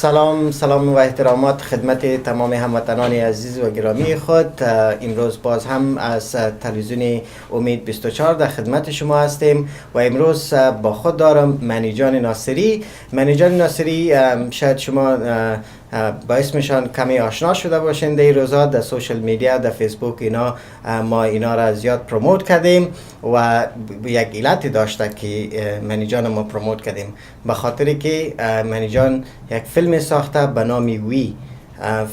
سلام و احترامات خدمت تمام هموطنان عزیز و گرامی خود. امروز باز هم از تلویزیون امید 24 در خدمت شما هستیم و امروز با خود دارم مانی جان نصری. مانی جان نصری شاید شما با اسمشان کمی آشنا شده باشین در این روزا در سوشل میدیا، در فیسبوک اینا. ما اینا را زیاد پروموت کردیم و یک علت داشته که مانی جان ما پروموت کردیم، به خاطری که مانی جان یک فیلم ساخته به نام وی.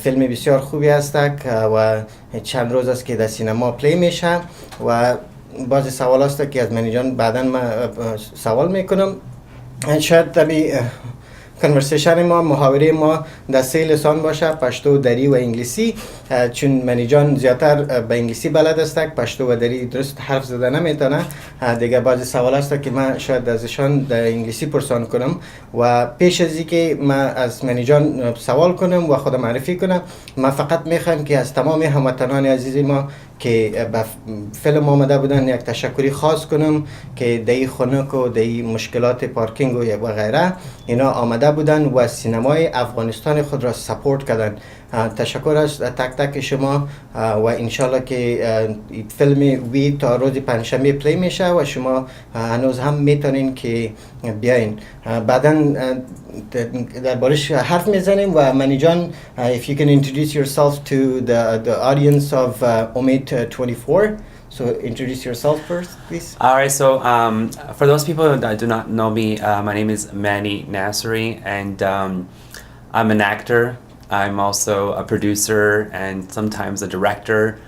فیلم بسیار خوبی است و چند روز است که در سینما پلی میشه و بعضی سوال است که از مانی جان بعدا ما سوال میکنم. شاید تبی کنورسیشن ما، محاوره ما در سه لسان باشه، پشتو، دری و انگلیسی، چون مانی جان زیادتر به انگلیسی بلد است، پشتو و دری درست حرف زده نمیتونه. دیگه بعضی سوال است که من شاید ازشان در انگلیسی پرسان کنم و پیش از اینکه من از مانی جان سوال کنم و خودم معرفی کنم، من فقط میخوام که از تمام هموطنان عزیز ما که به فیلم آمده بودن یک تشکری خاص کنم که دی خنک و دی مشکلات پارکینگ و غیره اینا آمده بودن و سینمای افغانستان خود را سپورت کردن. تشکر از تک تک شما و انشالله که فیلم وی تا روز پنجشنبه پلی میشه و شما هنوز هم میتونین که بیاین. بعدا در بارش حرف میزنیم و مانی جان, if you can introduce yourself to the audience of Omid 24. So introduce yourself first, please. All right, so for those people that do not know me, my name is Mani Nصری, and I'm an actor. I'm also a producer and sometimes a director.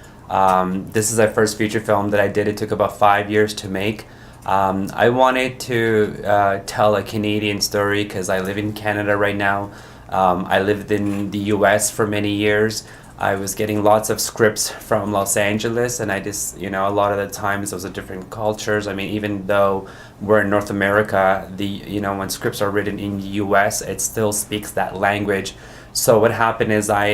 This is our first feature film that I did. It took about 5 years to make. I wanted to tell a Canadian story because I live in Canada right now. I lived in the US for many years. I was getting lots of scripts from Los Angeles, and I just, you know, a lot of the times those are different cultures. I mean, even though we're in North America, when scripts are written in the US, it still speaks that language. So what happened is I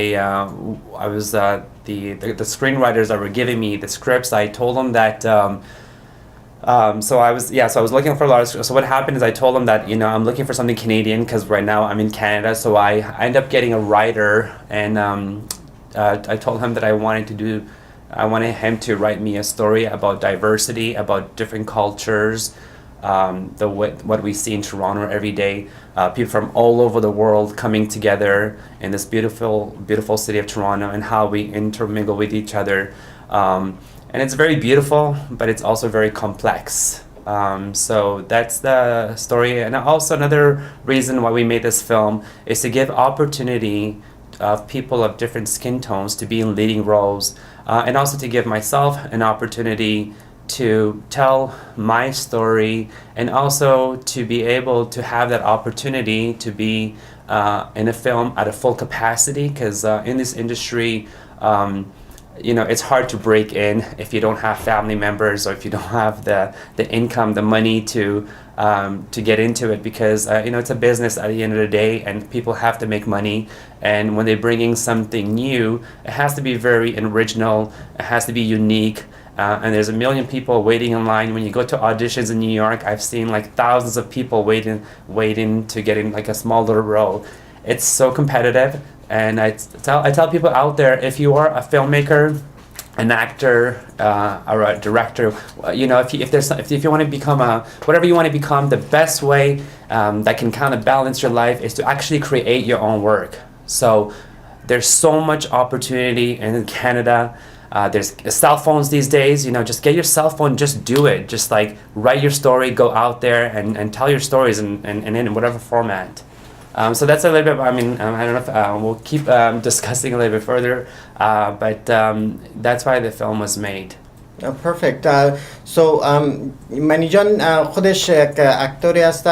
was the screenwriters that were giving me the scripts. I told them that so I was looking for a lot of scripts. So what happened is I told them that I'm looking for something Canadian because right now I'm in Canada. So I ended up getting a writer, and I told him that I wanted him to write me a story about diversity, about different cultures. What we see in Toronto every day, people from all over the world coming together in this beautiful city of Toronto, and how we intermingle with each other. And it's very beautiful, but it's also very complex. So that's the story. And also another reason why we made this film is to give opportunity of people of different skin tones to be in leading roles, and also to give myself an opportunity to tell my story, and also to be able to have that opportunity to be in a film at a full capacity, because in this industry, it's hard to break in if you don't have family members, or if you don't have the income, the money to get into it, because it's a business at the end of the day, and people have to make money. And when they're bringing something new, it has to be very original, it has to be unique. And there's a million people waiting in line. When you go to auditions in New York, I've seen like thousands of people waiting to get in like a small little role. It's so competitive, and I tell people out there, if you are a filmmaker, an actor, or a director, if you want to become whatever you want to become, the best way that can kind of balance your life is to actually create your own work. So there's so much opportunity in Canada. There's cell phones these days, just get your cell phone, just do it. Just like write your story, go out there and tell your stories and in whatever format. So that's a little bit, I don't know if we'll keep discussing a little bit further, but that's why the film was made. Perfect. So مانی جان خودش یک اکتوری است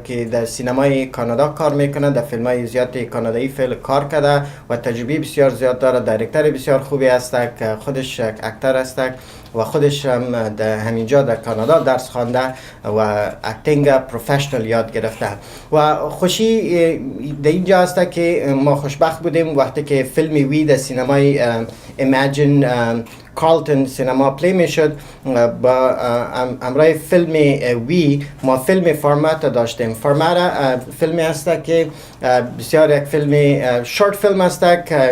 که در سینمای کانادا کار میکنه، در فیلم های زیاد کانادایی کار کرده و تجربه بسیار زیاد داره. دایرکتور بسیار خوبی است که خودش یک اکتور است و خودش هم در همینجا در کانادا درس خوانده و اکتینگ پروفشنال یاد گرفته و خوشی در اینجا است که ما خوشبخت بودیم وقتی که فیلم وی در سینمای ایمیجن کارلتون سینما پلی میشد. با امرای فیلم وی ما فیلم فورمات داشتیم. فورمات فیلمی است که بسیار یک فیلم شورت فیلم است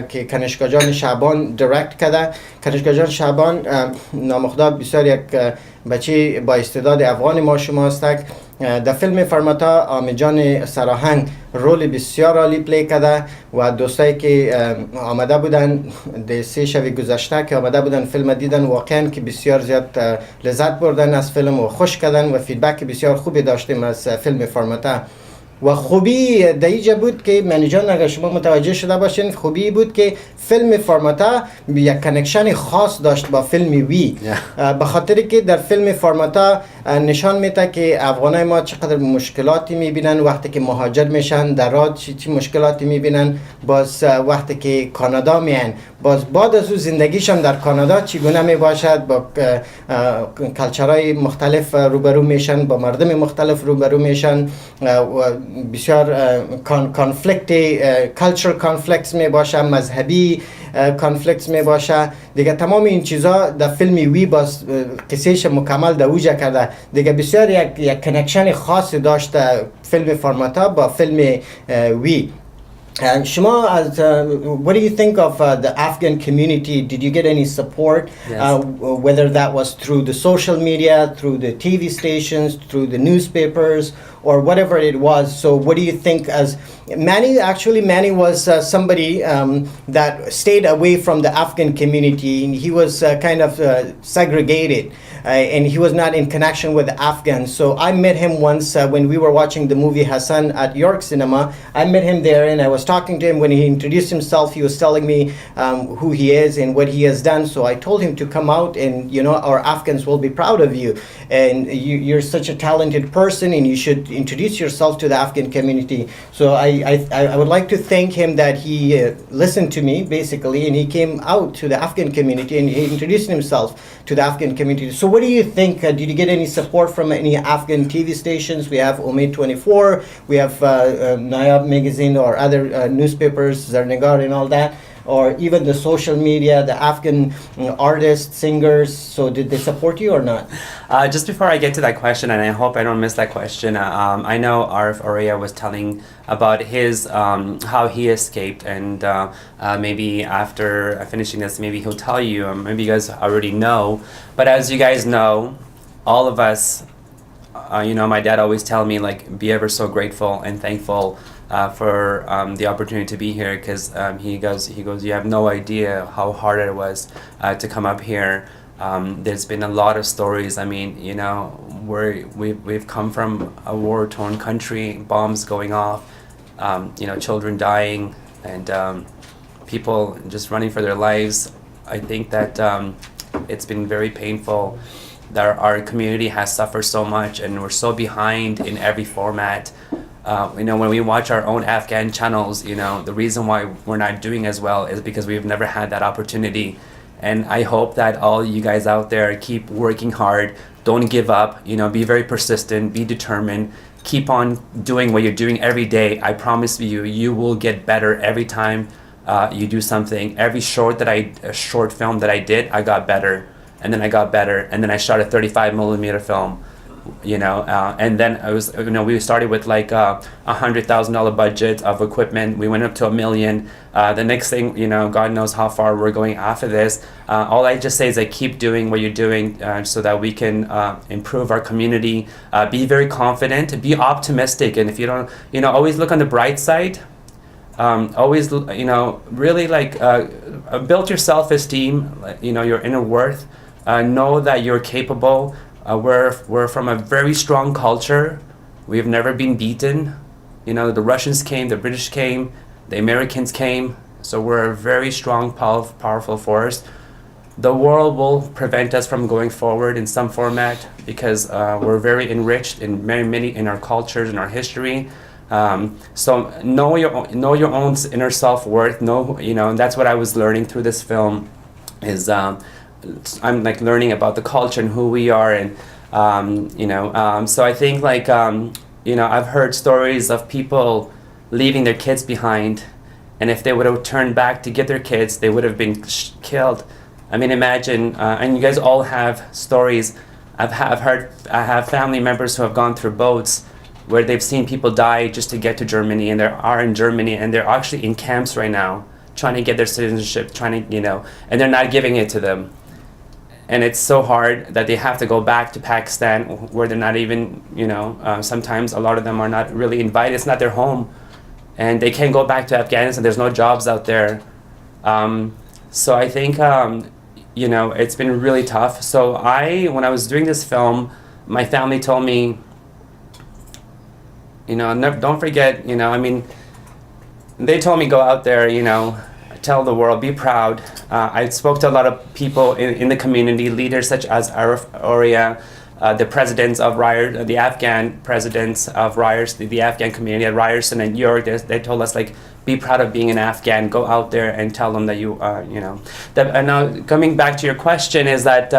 که کنشگر جان شعبان دایرکت کرده. کنشگر جان شعبان نامخدا بسیار یک بچه با استعداد افغان ما شما است. در فیلم فرماتا آمد جان سراهنگ رول بسیار عالی پلی کرده و دوستایی که آمده بودن در 3 شب گذشته که آمده بودن فیلم دیدن واقعا که بسیار زیاد لذت بردن از فیلم و خوش کردن و فیدبک بسیار خوبی داشتیم از فیلم فرماتا. و خوبی دیجا بود که منی جان اگر شما متوجه شده باشین خوبی بود که فیلم فرماتا یک کنکشن خاص داشت با فیلم وی به خاطر که در فیلم فرماتا نشان میده که افغانای ما چقدر مشکلاتی میبینن وقتی که مهاجر میشن دارد چی مشکلاتی میبینن. باز وقتی که کانادا میان باز بعد از او زندگیشان در کانادا چگونه میباشد، با کلچرهای مختلف روبرو میشن، با مردم مختلف روبرو میشن، بسیار کانفلیکت کالچرال کانفلیکتس می باشه، مذهبی کانفلیکتس می باشه دیگه. تمام این چیزا در فیلم وی باز قصهش مکمل در اوجا کرده دیگه. بسیار یک کنکشن خاص داشت فیلم فرماتا با فیلم وی. Shima, what do you think of the Afghan community? Did you get any support? Yes. Whether that was through the social media, through the TV stations, through the newspapers, or whatever it was. So what do you think as Mani? Actually, Mani was somebody that stayed away from the Afghan community. He was kind of segregated. And he was not in connection with the Afghans. So I met him once when we were watching the movie Hassan at York Cinema. I met him there and I was talking to him. When he introduced himself, he was telling me who he is and what he has done. So I told him to come out and, you know, our Afghans will be proud of you. And you're such a talented person and you should introduce yourself to the Afghan community. So I would like to thank him that he listened to me basically and he came out to the Afghan community and he introduced himself to the Afghan community. So what do you think? Did you get any support from any Afghan TV stations? We have Umaid 24, we have Nayab magazine or other newspapers, Zarnegar and all that, or even the social media, the Afghan artists, singers. So did they support you or not? Just before I get to that question, and I hope I don't miss that question, I know Arif Oria was telling about his how he escaped, and maybe after finishing this, maybe he'll tell you, maybe you guys already know, but as you guys know, all of us, you know, my dad always tell me, like, be ever so grateful and thankful for the opportunity to be here, because he goes, you have no idea how hard it was to come up here. There's been a lot of stories. I mean, you know, we've come from a war-torn country, bombs going off, you know, children dying, and people just running for their lives. I think that it's been very painful that our community has suffered so much, and we're so behind in every format. You know, when we watch our own Afghan channels, you know, the reason why we're not doing as well is because we've never had that opportunity. And I hope that all you guys out there keep working hard, don't give up, you know, be very persistent, be determined, keep on doing what you're doing every day. I promise you, you will get better every time you do something. Every short film that I did, I got better, and then I got better, and then I shot a 35mm film. You know, and then I was, you know, we started with like $100,000 budget of equipment. We went up to $1 million. The next thing, you know, God knows how far we're going after this. All I just say is, like, keep doing what you're doing so that we can improve our community. Be very confident, be optimistic, and if you don't, you know, always look on the bright side. Always, you know, really, like, build your self-esteem, you know, your inner worth. Know that you're capable. We're from a very strong culture. We've never been beaten. You know, the Russians came, the British came, the Americans came. So we're a very strong, powerful force. The world will prevent us from going forward in some format because we're very enriched in many in our cultures and our history. So know your own inner self-worth. Know, you know, and that's what I was learning through this film. Is I'm like learning about the culture and who we are, and you know, so I think, like, you know, I've heard stories of people leaving their kids behind, and if they would have turned back to get their kids, they would have been killed. I mean, imagine, and you guys all have stories. I have family members who have gone through boats where they've seen people die just to get to Germany, and they are in Germany, and they're actually in camps right now, trying to get their citizenship, trying to, and they're not giving it to them. And it's so hard that they have to go back to Pakistan, where they're not even, sometimes a lot of them are not really invited. It's not their home. And they can't go back to Afghanistan. There's no jobs out there. So I think, it's been really tough. So when I was doing this film, my family told me, don't forget, they told me go out there, tell the world, be proud. I spoke to a lot of people in the community, leaders such as Arif, Oria, the presidents of Ryerson, the Afghan presidents of Ryerson, the Afghan community at Ryerson and York. They told us, be proud of being an Afghan. Go out there and tell them that you are, And now coming back to your question is that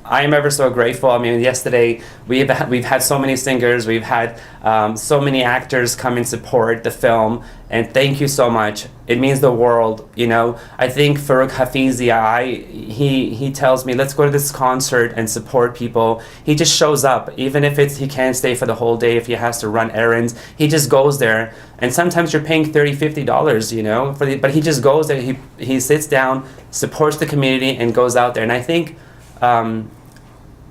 I am ever so grateful. I mean, yesterday we've had so many singers, we've had so many actors come and support the film, and thank you so much. It means the world. I think Farooq Hafizi, he tells me, let's go to this concert and support people. He just shows up, even if he can't stay for the whole day, if he has to run errands, he just goes there. And sometimes you're paying $30-$50, but he just goes there. He sits down, supports the community, and goes out there. And I think, I'm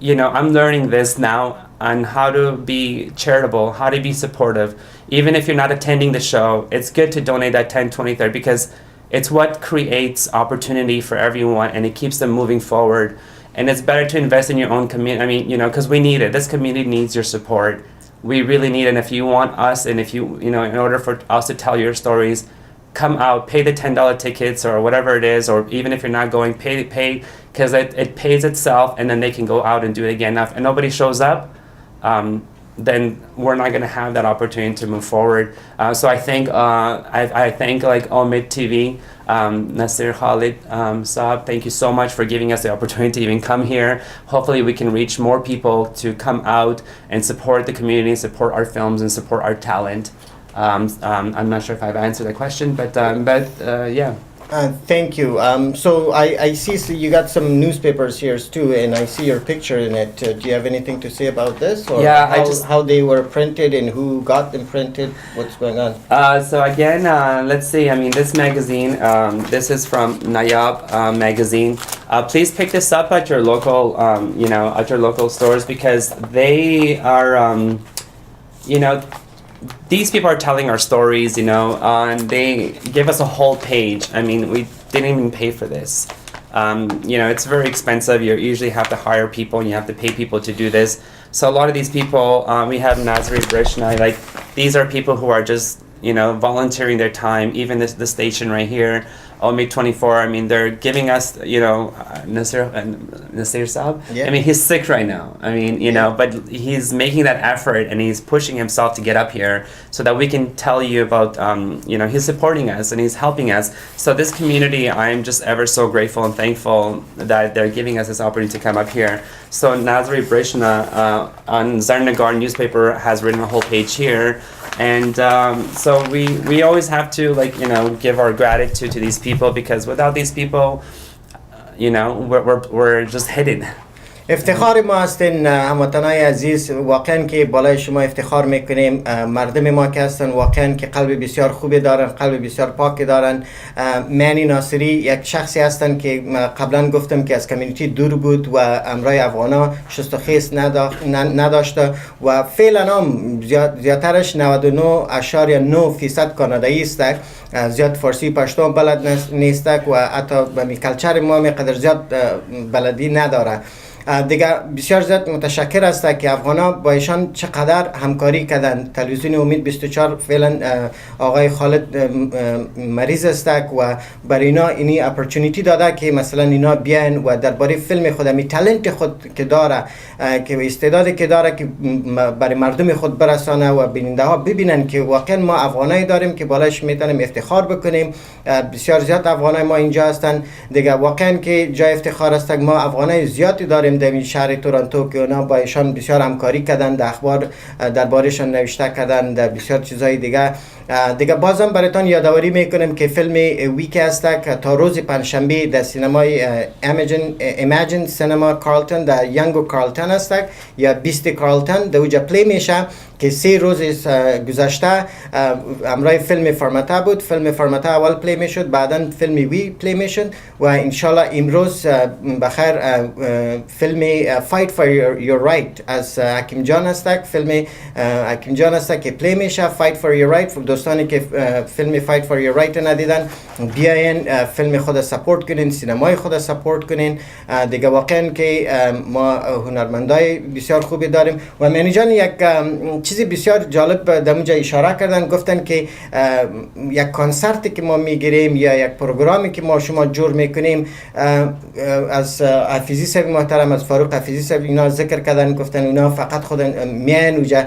learning this now on how to be charitable, how to be supportive. Even if you're not attending the show, it's good to donate that 10, 20, 30, because it's what creates opportunity for everyone, and it keeps them moving forward. And it's better to invest in your own community. Because we need it. This community needs your support. We really need it. And if you want us, and if you, in order for us to tell your stories, come out, pay the $10 tickets or whatever it is, or even if you're not going, pay, because it pays itself, and then they can go out and do it again. Now, if nobody shows up, then we're not going to have that opportunity to move forward. So I think I thank Omid TV, Nasir Khalid Saab, thank you so much for giving us the opportunity to even come here. Hopefully we can reach more people to come out and support the community, support our films, and support our talent. I'm not sure if I've answered the question, but yeah. Thank you. So I see you got some newspapers here too, and I see your picture in it. Do you have anything to say about this? Or yeah, how they were printed and who got them printed? What's going on? So again, let's see. I mean, this magazine, this is from Nayab magazine. Please pick this up at your local, at your local stores, because they are, these people are telling our stories, and they give us a whole page. I mean, we didn't even pay for this. It's very expensive. You usually have to hire people, and you have to pay people to do this. So a lot of these people, we have Nصری Brishna, these are people who are just, volunteering their time. Even the station right here, Omid 24, I mean, they're giving us, Nasir Saab. Yeah. I mean, he's sick right now. I mean, but he's making that effort, and he's pushing himself to get up here so that we can tell you about, he's supporting us and he's helping us. So this community, I'm just ever so grateful and thankful that they're giving us this opportunity to come up here. So Nصری Brishna on Zarnagar newspaper has written a whole page here. And so we always have to give our gratitude to these people, because without these people, we're just hidden. افتخار ما هستین هموطنای عزیز، واقعا که بالای شما افتخار میکنیم. مردم ما که هستن واقعا که قلب بسیار خوبی دارن، قلب بسیار پاکی دارن. مانی ناصری یک شخصی هستن که قبلا گفتم که از کمیونیتی دور بود و امرای افغانا شست و خیس نداشته و فعلا هم زیادترش 99.9% کانادایی است. زیاد فارسی پشتو بلد نیست و حتی به کلچر ما قدر زیاد بلدی نداره. دیگه بسیار زیاد متشکر است که افغانا با ایشان چقدر همکاری کردن. تلویزیون امید 24 فعلا آقای خالد مریض است و برای اینا اینی اپورتونیتی داده که مثلا اینا بیان و درباره فیلم خود، می تالنت خود که داره، که استعدادی که داره، که برای مردم خود برسانه و بیننده ها ببینن که واقعا ما افغانایی داریم که بالاش میتونیم افتخار بکنیم. بسیار زیاد افغانای ما اینجا هستن. دیگه واقعا که جای افتخار است. ما افغانای زیادی داریم در شهر تورنتو که اونا با ایشان بسیار همکاری کردن، در اخبار دربارشان نوشته کردن، در بسیار چیزای دیگه. دیگه بازم براتون یادآوری میکنم که فیلم ویک است که تا روز پنجشنبه در سینمای ایمیجن سینما کارلتون در یانگو کارلتون است یا 20 کارلتون در اونجا پلی میشه که 3 روز گذشته امرای فیلم فرمتا بود. فیلم فرمتا اول پلی میشد، بعدا فیلم وی پلی میشد و انشالله امروز بخیر فیلم فایت فور یور رایت از حکیم جان است. فیلم حکیم جان است که پلی میشه، فایت فور یور رایت. دوستانی که فیلم فایت فور یور رایت ندیدن بیاین فیلم خود سپورت کنین، سینمای خود سپورت کنین. دیگه واقعا که ما هنرمندای بسیار خوبی داریم و مانی جان یک چیزی بسیار جالب در اونجا اشاره کردن، گفتن که یک کنسرتی که ما میگیریم یا یک پروگرامی که ما شما جور میکنیم، از حفیظی صاحب محترم، از فاروق حفیظی صاحب اینا ذکر کردن، گفتن اینا فقط خود میان اونجا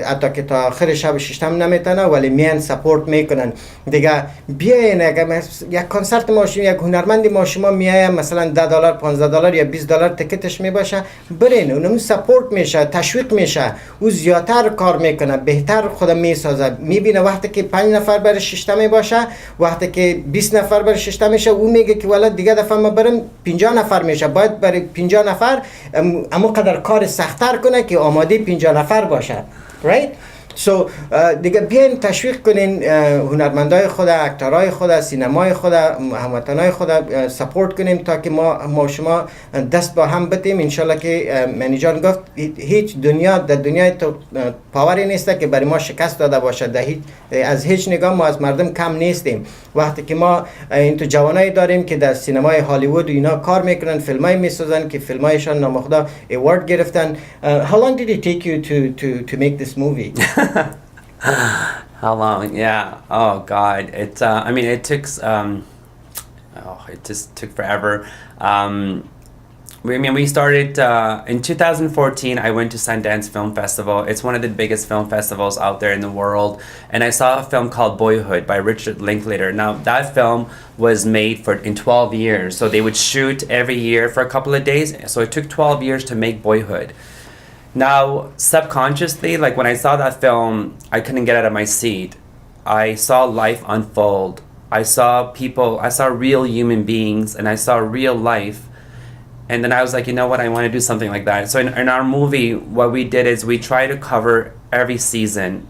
حتی که تا آخر شب ششم نمیتونه ولی میان سپورت میکنن. دیگه بیاین اگه یک کنسرت ما شما یک هنرمندی ما شما میایم مثلا $10 $15 یا $20 تکتش میباشه، برین اونم سپورت میشه، تشویق میشه، او زیادتر کار میکنه، بهتر خودم میسازه. میبینه وقتی که 5 نفر برای ششتم باشه، وقتی که 20 نفر برای ششتم میشه، او میگه که ولد دیگه دفعه ما برم 50 نفر میشه، باید برای 50 نفر اما قدر کار سختتر کنه که آماده 50 نفر باشه. right؟ سو دیگه بیاین تشویق کنین هنرمندای خود، اکتورای خود، سینمای خود، هموطنای خود سپورت کنیم تا که ما شما دست با هم بتیم. انشالله که مانی جان گفت هیچ دنیا در دنیای تو پاوری نیست که برای ما شکست داده باشه. از هیچ نگاه ما از مردم کم نیستیم. وقتی که ما این تو جوانایی داریم که در سینمای هالیوود و اینا کار میکنن، فیلمای میسازن که فیلمایشان نامخدا ایوارد گرفتن. How long did it take you to make this movie? How long? Yeah. Oh God. I mean, it took. It just took forever. We started in 2014. I went to Sundance Film Festival. It's one of the biggest film festivals out there in the world. And I saw a film called Boyhood by Richard Linklater. Now that film was made in 12 years. So they would shoot every year for a couple of days. So it took 12 years to make Boyhood. Now, subconsciously, like when I saw that film, I couldn't get out of my seat. I saw life unfold. I saw people, I saw real human beings, and I saw real life. And then I was like, you know what, I want to do something like that. So in our movie, what we did is we try to cover every season.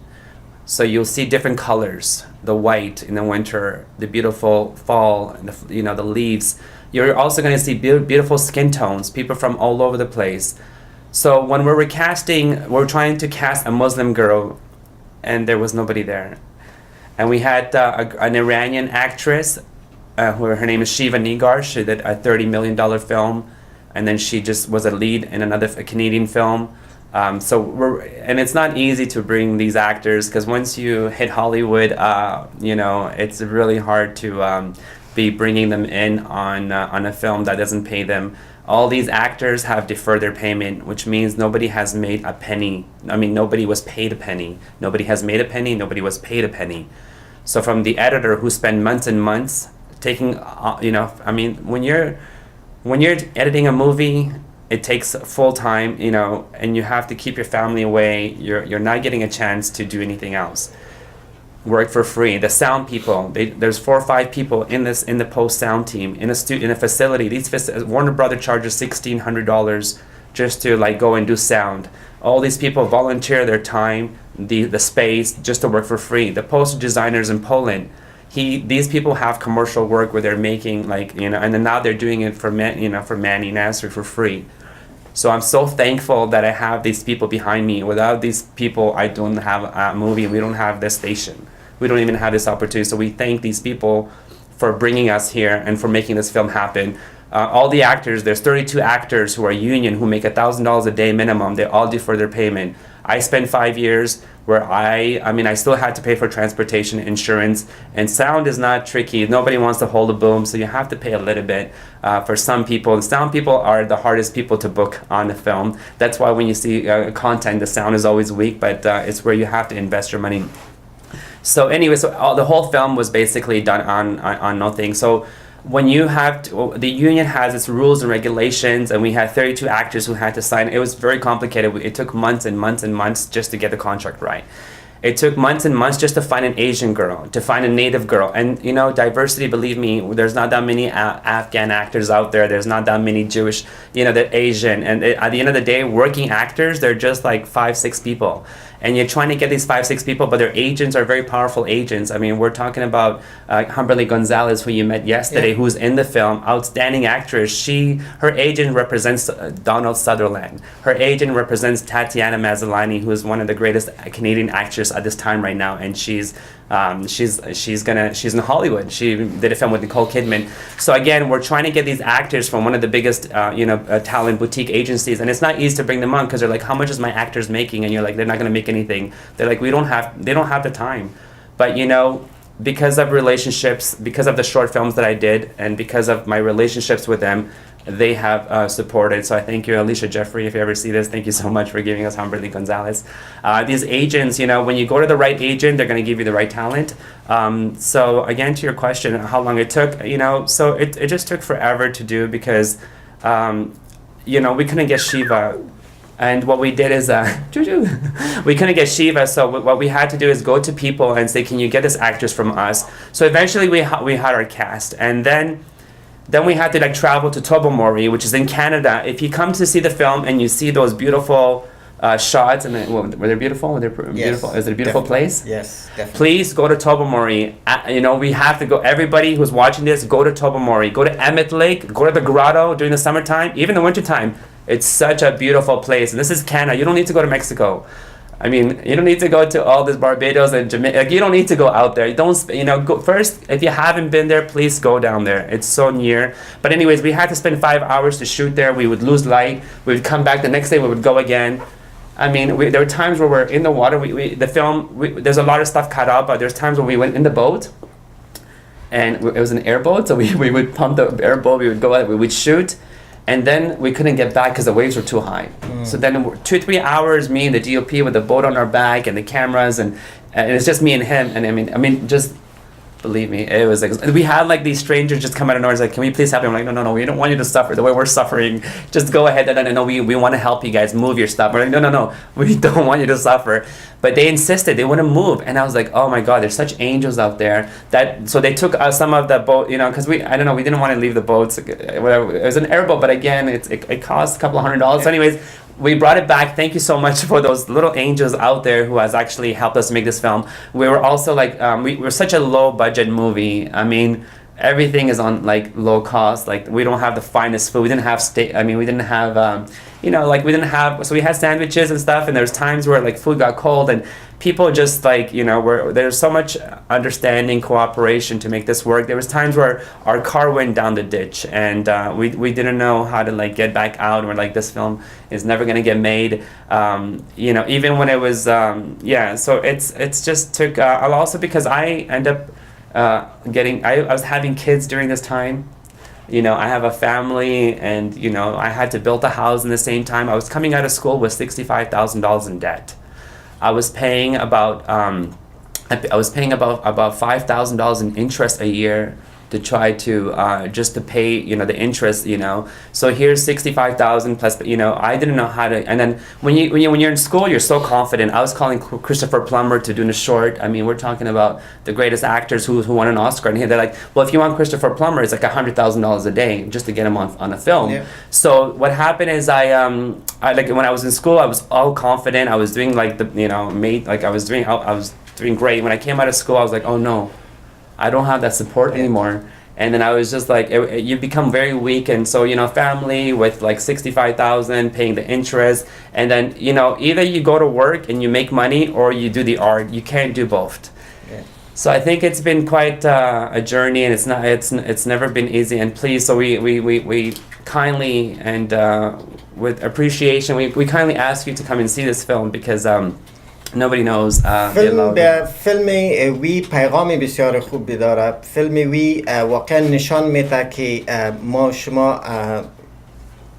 So you'll see different colors, the white in the winter, the beautiful fall, and the leaves. You're also going to see beautiful skin tones, people from all over the place. So when we're trying to cast a Muslim girl, and there was nobody there. And we had an Iranian actress, her name is Shiva Nigar. She did a $30 million film, and then she just was a lead in a Canadian film. And it's not easy to bring these actors, because once you hit Hollywood, it's really hard to be bringing them in on a film that doesn't pay them. All these actors have deferred their payment, which means nobody has made a penny. I mean, nobody was paid a penny. Nobody has made a penny. Nobody was paid a penny. So from the editor who spent months and months taking, when you're editing a movie, it takes full time, and you have to keep your family away. You're not getting a chance to do anything else. Work for free. The sound people, there's 4 or 5 people in the post sound team in a facility. Warner Brother charges $1,600 just to go and do sound. All these people volunteer their time, the space, just to work for free. The poster designers in Poland, these people have commercial work where they're making and then now they're doing it for Mani, Nصری for free. So I'm so thankful that I have these people behind me. Without these people, I don't have a movie. We don't have this station. We don't even have this opportunity. So we thank these people for bringing us here and for making this film happen. All the actors, there's 32 actors who are union, who make $1,000 a day minimum. They all defer their payment. I spent 5 years where I still had to pay for transportation, insurance, and sound is not tricky. Nobody wants to hold a boom, so you have to pay a little bit for some people. The sound people are the hardest people to book on the film. That's why when you see content, the sound is always weak, but it's where you have to invest your money. So anyway, the whole film was basically done on nothing. So when you have the union has its rules and regulations, and we had 32 actors who had to sign. It was very complicated. It took months and months and months just to get the contract right. It took months and months just to find an Asian girl, to find a native girl. And, you know, diversity, believe me, there's not that many Afghan actors out there. There's not that many Jewish, you know, that Asian. And at the end of the day, working actors, they're just like 5-6 people. And you're trying to get these 5-6 people, but their agents are very powerful agents. I mean, we're talking about Humberly Gonzalez, who you met yesterday, who's in the film, outstanding actress. Her agent represents Donald Sutherland. Her agent represents Tatiana Maslany, who is one of the greatest Canadian actresses at this time right now, and she's in Hollywood. She did a film with Nicole Kidman. So again, we're trying to get these actors from one of the biggest talent boutique agencies, and it's not easy to bring them on because they're like, how much is my actors making? And you're like, they're not going to make anything. They're like, they don't have the time. But you know, because of relationships, because of the short films that I did, and because of my relationships with them, they have supported. So I thank you, Alicia Jeffrey, if you ever see this. Thank you so much for giving us Humberly Gonzalez. These agents, you know, when you go to the right agent, they're going to give you the right talent. So again, to your question, how long it took, you know, so it just took forever to do because, you know, we couldn't get Shiva. And what we did is, we couldn't get Shiva, so what we had to do is go to people and say, can you get this actress from us? So eventually we had our cast, and then we had to like travel to Tobermory, which is in Canada. If you come to see the film and you see those beautiful shots, and were they beautiful? Were they beautiful? Is it a beautiful place? Yes, definitely. Please go to Tobermory. You know, we have to go. Everybody who's watching this, go to Tobermory. Go to Emmett Lake. Go to the grotto during the summertime, even the wintertime. It's such a beautiful place. And this is Canada. You don't need to go to Mexico. I mean, you don't need to go to all this Barbados and Jamaica. Like, you don't need to go out there. You don't, you know, go first. If you haven't been there, please go down there. It's so near. But anyways, we had to spend 5 hours to shoot there. We would lose light. We would come back the next day. We would go again. I mean, there were times where we're in the water. The film, there's a lot of stuff cut out, but there's times where we went in the boat. And it was an airboat, so we would pump the airboat. We would go out. We would shoot. And then we couldn't get back because the waves were too high. So then 2-3 hours, me and the DOP with the boat on our back and the cameras, and it's just me and him. And I mean, just believe me, it was like, we had like these strangers just come out of nowhere, like, can we please help you? I'm like, no, we don't want you to suffer the way we're suffering. Just go ahead. And no, we want to help you guys move your stuff. We're like, no, we don't want you to suffer. But they insisted, they wouldn't move. And I was like, oh my God, there's such angels out there. So they took some of the boat, you know, because we didn't want to leave the boats. Whatever. It was an airboat, but again, it cost a couple of $100. So anyways, we brought it back. Thank you so much for those little angels out there who has actually helped us make this film. We were also like, we were such a low budget movie. I mean, everything is on like low cost. Like, we don't have the finest food. We didn't have we didn't have, you know, like we didn't have, so we had sandwiches and stuff, and there's times where like food got cold, and people just like, you know, there's so much understanding, cooperation to make this work. There was times where our car went down the ditch, and we didn't know how to like get back out, and we're like, this film is never gonna get made. You know, even when it was, so it's just took, also because I end up I was having kids during this time. You know, I have a family, and, you know, I had to build a house in the same time. I was coming out of school with $65,000 in debt. I was paying about $5,000 in interest a year to try to just to pay, you know, the interest, you know. So here's 65,000 plus, you know, I didn't know how to. And then when you're in school, you're so confident. I was calling Christopher Plummer to do a short. I mean, we're talking about the greatest actors who won an Oscar, and they're like, well, if you want Christopher Plummer, it's like $100,000 a day just to get him on a film. Yeah. So what happened is I like when I was in school, I was all confident. I was doing like I was doing great. When I came out of school, I was like, oh no, I don't have that support anymore. And then I was just like, you become very weak. And so, you know, family with like 65,000 paying the interest. And then, you know, either you go to work and you make money, or you do the art. You can't do both. Yeah. So I think it's been quite a journey, and it's never been easy. And please, so we kindly and with appreciation, we kindly ask you to come and see this film, because nobody knows. فیلم وی پیغام بسیار خوبی داره. فیلم وی واقعا نشان میده که ما شما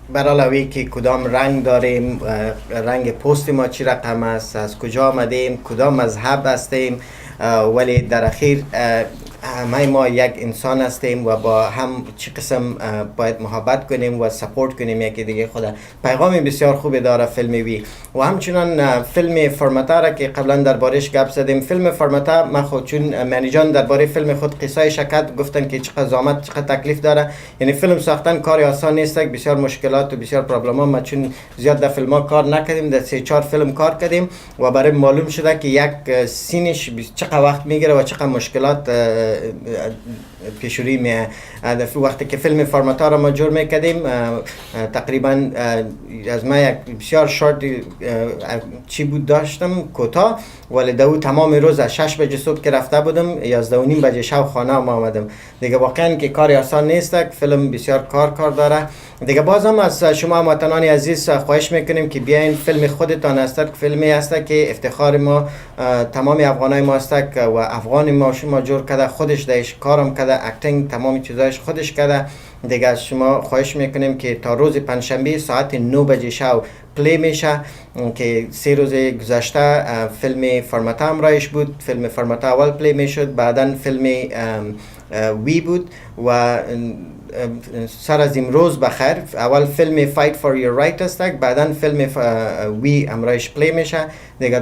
برای که کدام رنگ داریم، رنگ پوست ما چی رقم است، از کجا آمدیم، کدام مذهب هستیم، ولی در اخیر همه ما یک انسان هستیم و با هم چه قسم باید محبت کنیم و سپورت کنیم یکی دیگه خدا. پیغام بسیار خوبی داره فیلم وی و همچنان فیلم فرمتا را که قبلا دربارش گپ زدیم. فیلم فرمتا من خود چون منیجان درباره فیلم خود قصه شکت گفتن که چقدر زحمت چقدر تکلیف داره، یعنی فیلم ساختن کار آسان نیست، بسیار مشکلات و بسیار پرابلم ها. ما چون زیاد در فیلم ها کار نکردیم، در 3-4 فیلم کار کردیم و برای معلوم شده که یک سینش چقدر وقت میگیره و چقدر مشکلات پیشوری می وقتی که فیلم فرمتا را ما جور میکردیم تقریبا از ما یک بسیار شورت چی بود داشتم کوتاه، ولی دو تمام روز از 6 بجه صبح که رفته بودم 11:30 بجه شب خانه ما آمدم دیگه. واقعا که کار آسان نیست، فیلم بسیار کار داره دیگه. بازم از شما هموطنان عزیز خواهش میکنیم که بیاین فیلم خودتان است، فیلمی است که افتخار ما تمام افغانای ما است و افغان ما شما جور کرده، خودش دایش کارم کرده، اکتینگ تمام چیزایش خودش کرده دیگه. از شما خواهش میکنیم که تا روز پنجشنبه ساعت 9 بجه شب پلی میشه که 3 روز گذشته فیلم فرمتا همراهش بود. فیلم فرمتا اول پلی میشد، بعدا فیلم وی بود و سر از امروز بخیر اول فیلم فایت فور یور رایت است، بعدا فیلم وی امرایش پلی میشه دیگه.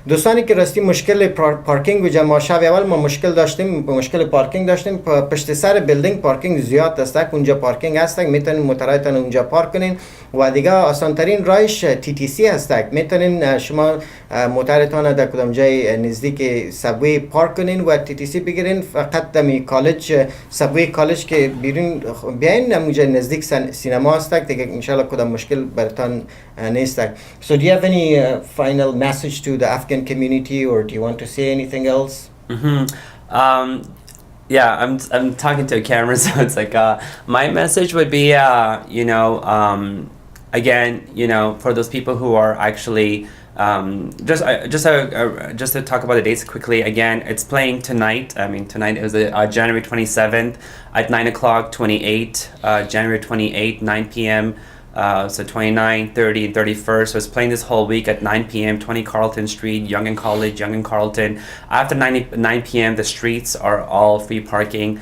دوستانی که راستی مشکل پارکینگ و جمع شب اول ما مشکل پارکینگ داشتیم پشت سر بیلدینگ پارکینگ زیاد است، اونجا پارکینگ هست، میتونین موترایتان اونجا پارک کنین و دیگه آسان ترین راهش TTC هست. میتونین شما موترتان در کدام جای نزدیک سبوی پارک کنین و TTC بگیرین، فقط دمی کالج سبوی کالج که بیرون بیاین اونجا نزدیک سینما هست دیگه، انشالله کدام مشکل برتان نیست. So do you have any final message to the Afghan community, or do you want to say anything else? Yeah, I'm talking to a camera, so it's like my message would be again, for those people who are actually just to talk about the dates quickly. Again, it's playing tonight. I mean, tonight is January 27th at 9 o'clock, 28 January 28th, 9 p.m. So 29, 30, and 31st. So it's playing this whole week at 9 p.m. 20 Carlton Street, Yonge and College, Yonge and Carlton. After 9 p.m. the streets are all free parking.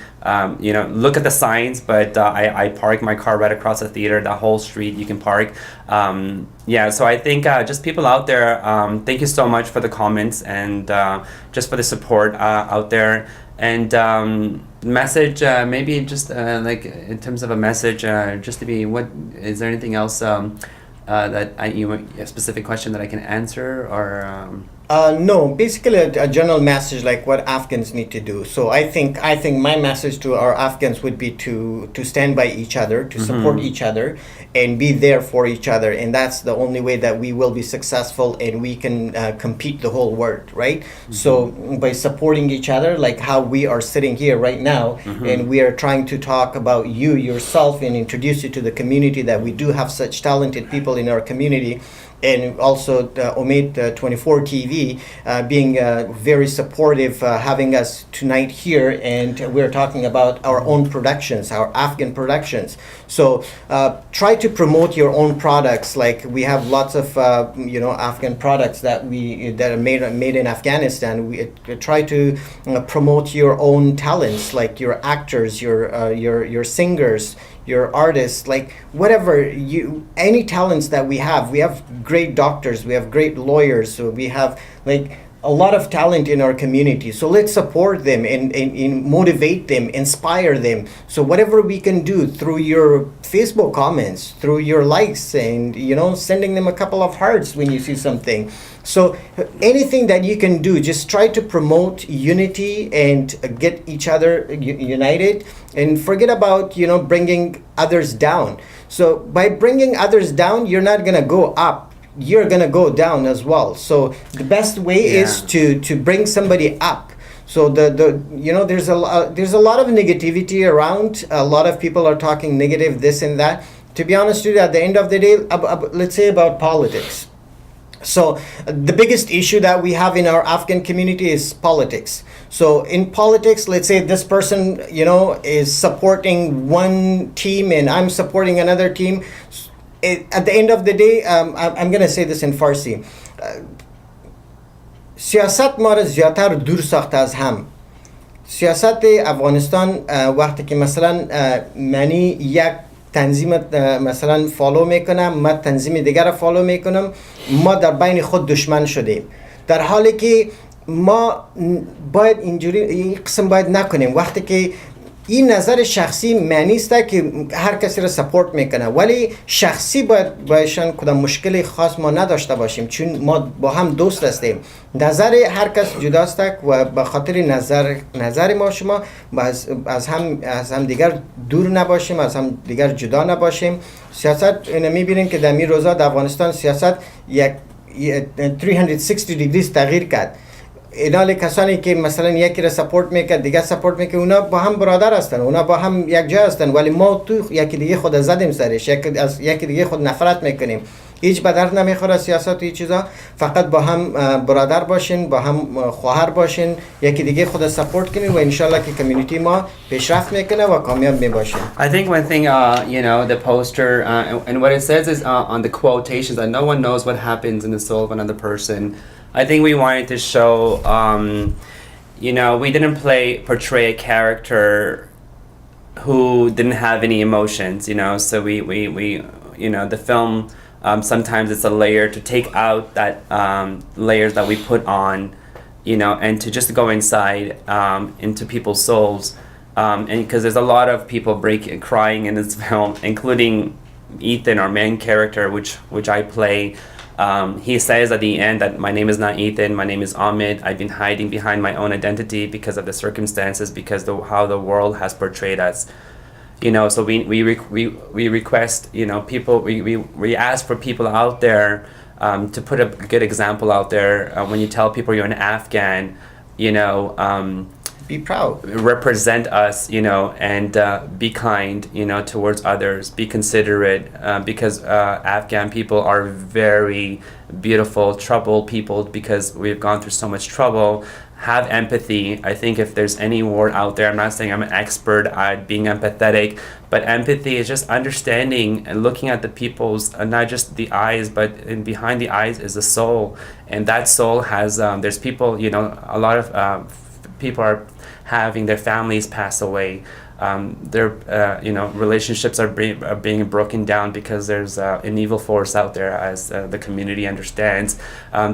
Look at the signs, but I park my car right across the theater. The whole street you can park. So I think just people out there, thank you so much for the comments and just for the support out there. And message, maybe just like in terms of a message, just to be, what is there anything else that a specific question that I can answer, or no, basically a general message like what Afghans need to do. So I think my message to our Afghans would be to stand by each other, to support each other and be there for each other, and that's the only way that we will be successful and we can compete the whole world, right? So by supporting each other, like how we are sitting here right now and we are trying to talk about you yourself and introduce you to the community, that we do have such talented people in our community. And also Omid 24 TV being very supportive, having us tonight here, and we're talking about our own productions, our Afghan productions. So try to promote your own products. Like we have lots of Afghan products that are made in Afghanistan. We try to promote your own talents, like your actors, your singers, your artists, like whatever any talents that we have great doctors, we have great lawyers, so we have like a lot of talent in our community. So let's support them and motivate them, inspire them. So whatever we can do through your Facebook comments, through your likes, and sending them a couple of hearts when you see something. So anything that you can do, just try to promote unity and get each other united, and forget about bringing others down. So by bringing others down, you're not gonna go up, you're gonna go down as well. So the best way is to bring somebody up. So there's a lot of negativity around. A lot of people are talking negative, this and that. To be honest with you, at the end of the day, let's say about politics. So the biggest issue that we have in our Afghan community is politics. So in politics, let's say this person, is supporting one team and I'm supporting another team. At the end of the day, I'm going to say this in Farsi. سیاست ما را زیادتر دور ساخته از هم. سیاست افغانستان وقتی که مثلا منی یک تنظیم مثلا فالو میکنم، من تنظیم دیگر رو فالو میکنم، ما در بین خود دشمن شدیم، در حالی که ما باید اینجوری این قسم باید نکنیم. وقتی که این نظر شخصی معنی است که هر کسی را سپورت میکنه، ولی شخصی باید بایشان کدام مشکلی خاص ما نداشته باشیم، چون ما با هم دوست هستیم. نظر هر کس جداست و به خاطر نظر ما شما از هم دیگر دور نباشیم، از هم دیگر جدا نباشیم. سیاست اینو میبینیم که در این روزا در افغانستان سیاست یک 360 دیگری تغییر کرد. اینا کسانی که مثلا یکی را سپورت میکنه دیگه سپورت میکنه، اونا با هم برادر هستن، اونا با هم یک جا هستن، ولی ما تو یکی دیگه خود زدیم سرش، از یکی دیگه خود نفرت میکنیم. هیچ به درد نمیخوره سیاست و این چیزا. فقط با هم برادر باشین، با هم خواهر باشین، یکی دیگه خود سپورت کنین و انشالله که کمیونیتی ما پیشرفت میکنه و کامیاب میباشین. I think one thing, you know, the poster and what it says is on the quotations that no one knows what happens in the soul of another person. I think we wanted to show, you know, we didn't portray a character who didn't have any emotions, you know, so we you know, the film, sometimes it's a layer to take out that layers that we put on, you know, and to just go inside into people's souls, and because there's a lot of people crying in this film, including Ethan, our main character, which I play. He says at the end that my name is not Ethan, my name is Ahmed. I've been hiding behind my own identity because of the circumstances, because how the world has portrayed us. You know, so we request, you know, people, we ask for people out there to put a good example out there. When you tell people you're an Afghan, you know, be proud, represent us, you know, and be kind, you know, towards others, be considerate, because Afghan people are very beautiful, troubled people, because we've gone through so much trouble. Have empathy. I think if there's any word out there, I'm not saying I'm an expert at being empathetic, but empathy is just understanding and looking at the people's, not just the eyes, but behind the eyes is the soul, and that soul has, there's people, you know, a lot of people are having their families pass away. Their you know, relationships are being broken down because there's an evil force out there, as the community understands.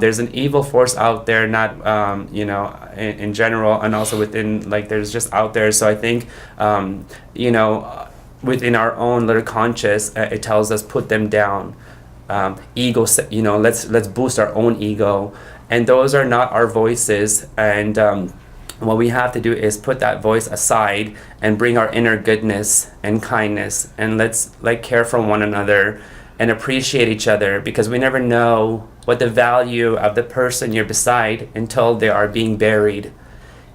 There's an evil force out there, not you know, in general, and also within, like, there's just out there. So I think you know, within our own little conscious, it tells us put them down. Ego, you know, let's boost our own ego, and those are not our voices. And what we have to do is put that voice aside and bring our inner goodness and kindness, and let's, like, care for one another and appreciate each other, because we never know what the value of the person you're beside until they are being buried.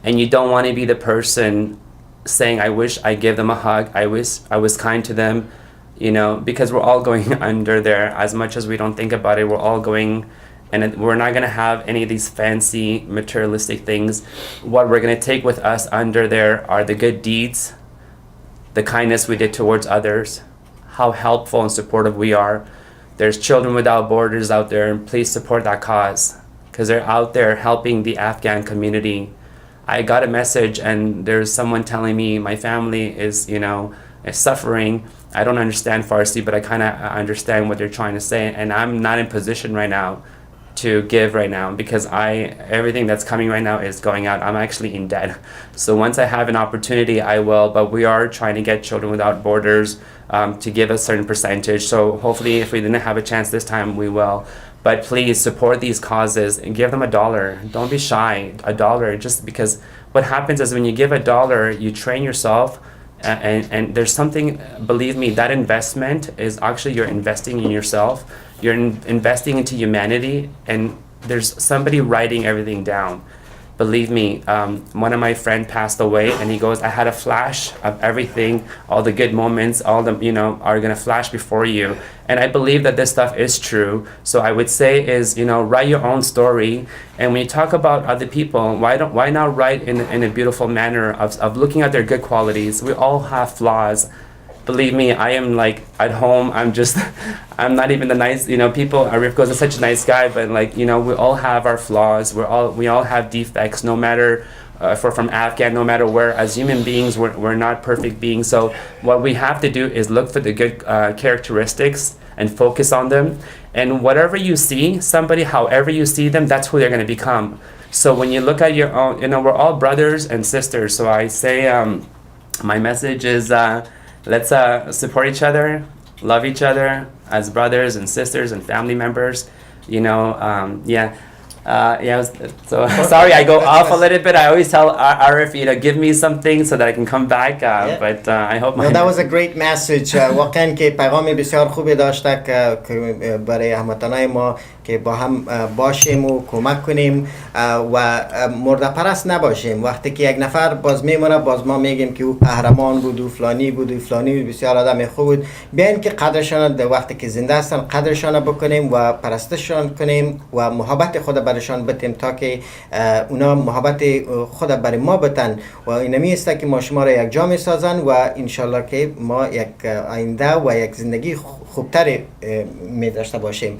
And you don't want to be the person saying, I wish I gave them a hug, I wish I was kind to them, you know, because we're all going under there. As much as we don't think about it, we're all going. And we're not going to have any of these fancy materialistic things. What we're going to take with us under there are the good deeds, the kindness we did towards others, how helpful and supportive we are. There's Children Without Borders out there, and please support that cause, because they're out there helping the Afghan community. I got a message and there's someone telling me my family is, you know, is suffering. I don't understand Farsi, but I kind of understand what they're trying to say, and I'm not in position right now to give right now, because everything that's coming right now is going out. I'm actually in debt. So once I have an opportunity, I will, but we are trying to get Children Without Borders to give a certain percentage. So hopefully if we didn't have a chance this time, we will. But please support these causes and give them $1. Don't be shy. $1, just because what happens is when you give $1, you train yourself, and there's something, believe me, that investment is actually, you're investing in yourself. You're investing into humanity, and there's somebody writing everything down. Believe me, one of my friends passed away, and he goes, I had a flash of everything, all the good moments, all the, you know, are going to flash before you. And I believe that this stuff is true. So I would say is, you know, write your own story. And when you talk about other people, why not write in a beautiful manner of looking at their good qualities? We all have flaws. Believe me, I am, like, at home, I'm not even the nice, you know, people, Arif goes is such a nice guy, but, like, you know, we all have our flaws, we all have defects, no matter from Afghan, no matter where. As human beings, we're not perfect beings. So what we have to do is look for the good characteristics and focus on them. And whatever you see, somebody, however you see them, that's who they're going to become. So when you look at your own, we're all brothers and sisters. So I say, my message is, let's support each other, love each other as brothers and sisters and family members. So sorry I go off a little bit. I always tell Arif, give me something so that I can come back. But I hope that was a great message. واقعا که پیغام بسیار خوبی داشته که برای هموطنای ما که با هم باشیم و کمک کنیم و مرده پرست نباشیم. وقتی که یک نفر باز میمونه، باز ما میگیم که او قهرمان بود و فلانی بود و فلانی بسیار آدم خوب بود. بیاین که قدرشان وقتی که زنده هستن قدرشان بکنیم و پرستششان کنیم و محبت خود برشان بتیم تا که اونا محبت خود برای ما بتن و اینمی است که ما شما را یک جا میسازن و انشالله که ما یک آینده و یک زندگی خوبتر می داشته باشیم.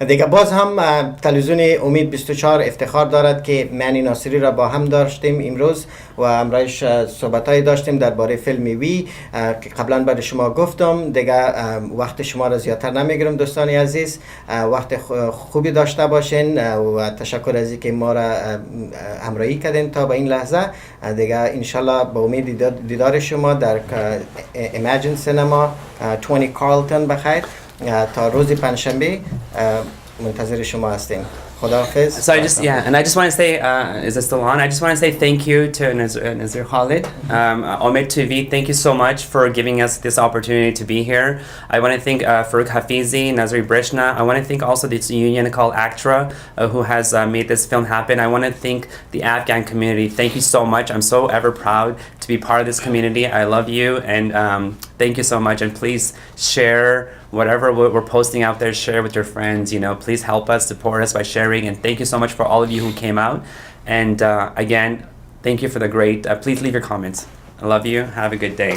دیگه باز هم تلویزیون امید 24 افتخار دارد که مانی نصری را با هم داشتیم امروز و همراهش صحبت‌های داشتیم درباره فیلم وی که قبلا برای شما گفتم. دیگه وقت شما را زیادتر نمیگیرم دوستان عزیز. وقت خوبی داشته باشین و تشکر از اینکه ما را همراهی کردین تا به این لحظه. دیگه انشالله با امید دیدار شما در ایمیجین سینما 20 کارلتون بخیر تا روز پنجشنبه منتظر شما هستیم. خداحافظ. So I just want to say, is it still on? I just want to say thank you to Nazir Khalid, Omid TV. Thank you so much for giving us this opportunity to be here. I want to thank Farouk Hafizi, Nazri Brishna. I want to thank also this union called ACTRA who has made this film happen. I want to thank the Afghan community. Thank you so much. I'm so ever proud to be part of this community. I love you and thank you so much. And please share whatever we're posting out there, share with your friends, please help us, support us by sharing. And thank you so much for all of you who came out. And again, thank you for the great, please leave your comments. I love you. Have a good day.